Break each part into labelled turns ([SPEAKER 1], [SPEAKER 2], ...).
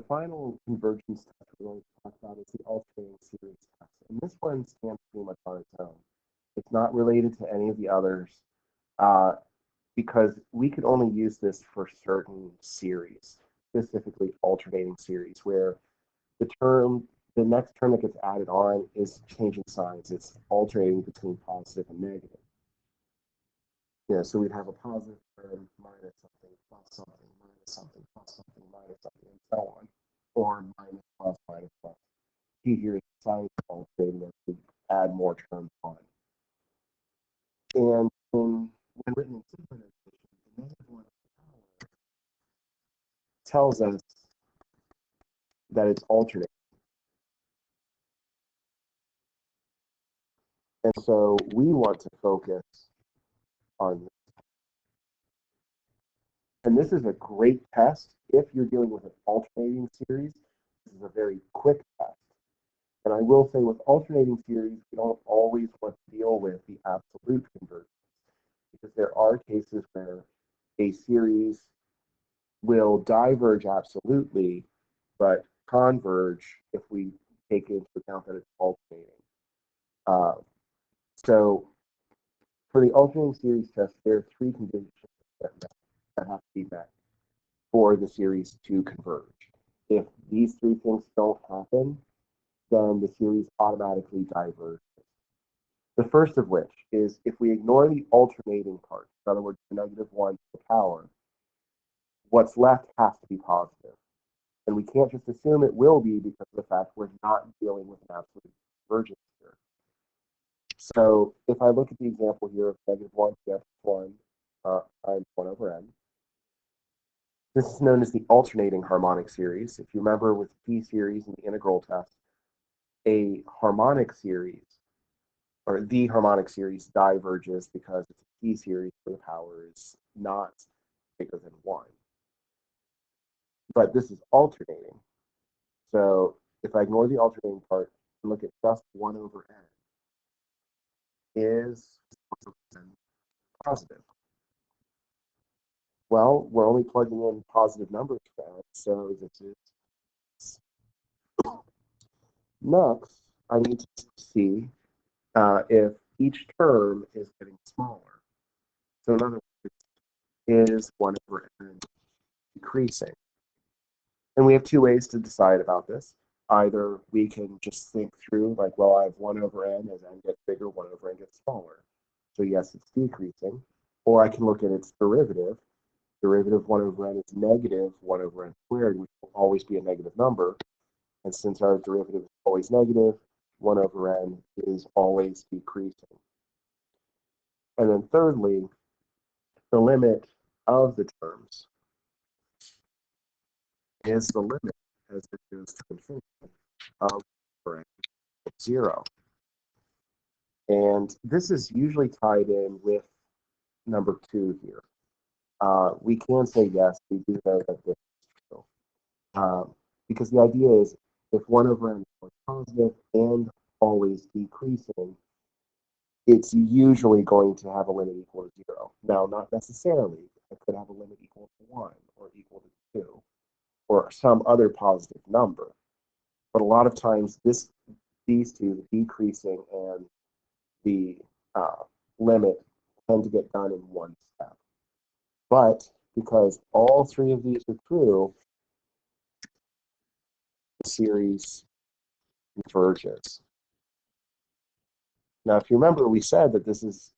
[SPEAKER 1] the final convergence test we're going to talk about is the alternating series test. And this one stands pretty much on its own. It's not related to any of the others uh, because we could only use this for certain series, specifically alternating series, where the next term that gets added on is changing signs. It's alternating between positive and negative. Yeah, so we'd have a positive term minus something, plus something, minus something, plus something, minus something, and so on. Or minus, plus, minus, plus. Key here is sign alternating as we add more terms on. And when written in simple notation, the negative one tells us that it's alternating. And so we want to focus on this. And this is a great test if you're dealing with an alternating series. This is a very quick test. And I will say with alternating series, we don't always want to deal with the absolute convergence because there are cases where a series will diverge absolutely, but converge if we take into account that it's alternating. Uh, so for the alternating series test, there are three conditions that have to be met for the series to converge. If these three things don't happen, then the series automatically diverges. The first of which is if we ignore the alternating part, in other words, the negative one to the power, what's left has to be positive. And we can't just assume it will be because of the fact we're not dealing with an absolute convergence here. So if I look at the example here of negative 1 to x1 times 1 over n, this is known as the alternating harmonic series. If you remember with p series and the integral test, a harmonic series or the harmonic series diverges because it's a p series where the power is not bigger than 1. But this is alternating. So if I ignore the alternating part and look at just 1 over n, is positive. Well, we're only plugging in positive numbers for n, so this is next. I need to see if each term is getting smaller. So in other words, is 1 over n decreasing? And we have two ways to decide about this. Either we can just think through, like, well, I have 1 over n, as n gets bigger, 1 over n gets smaller. So yes, it's decreasing. Or I can look at its derivative. Derivative 1 over n is negative 1 over n squared, which will always be a negative number. And since our derivative is always negative, 1 over n is always decreasing. And then thirdly, the limit of the terms is the limit as it goes to infinity of 0. And this is usually tied in with number 2 here. We can say yes, we do know that this is true. Because the idea is if 1 over n is positive and always decreasing, it's usually going to have a limit equal to 0. Now, not necessarily. It could have a limit equal to 1 or equal to 2 or some other positive number. But a lot of times, these two, the decreasing and the limit, tend to get done in one step. But because all three of these are true, the series converges. Now, if you remember, we said that this is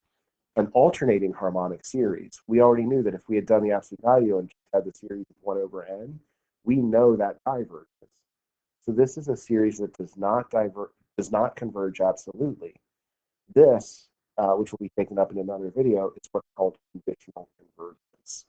[SPEAKER 1] an alternating harmonic series. We already knew that if we had done the absolute value and had the series of 1 over n, we know that diverges. So this is a series that does not converge absolutely. This, which will be taken up in another video, is what's called conditional convergence.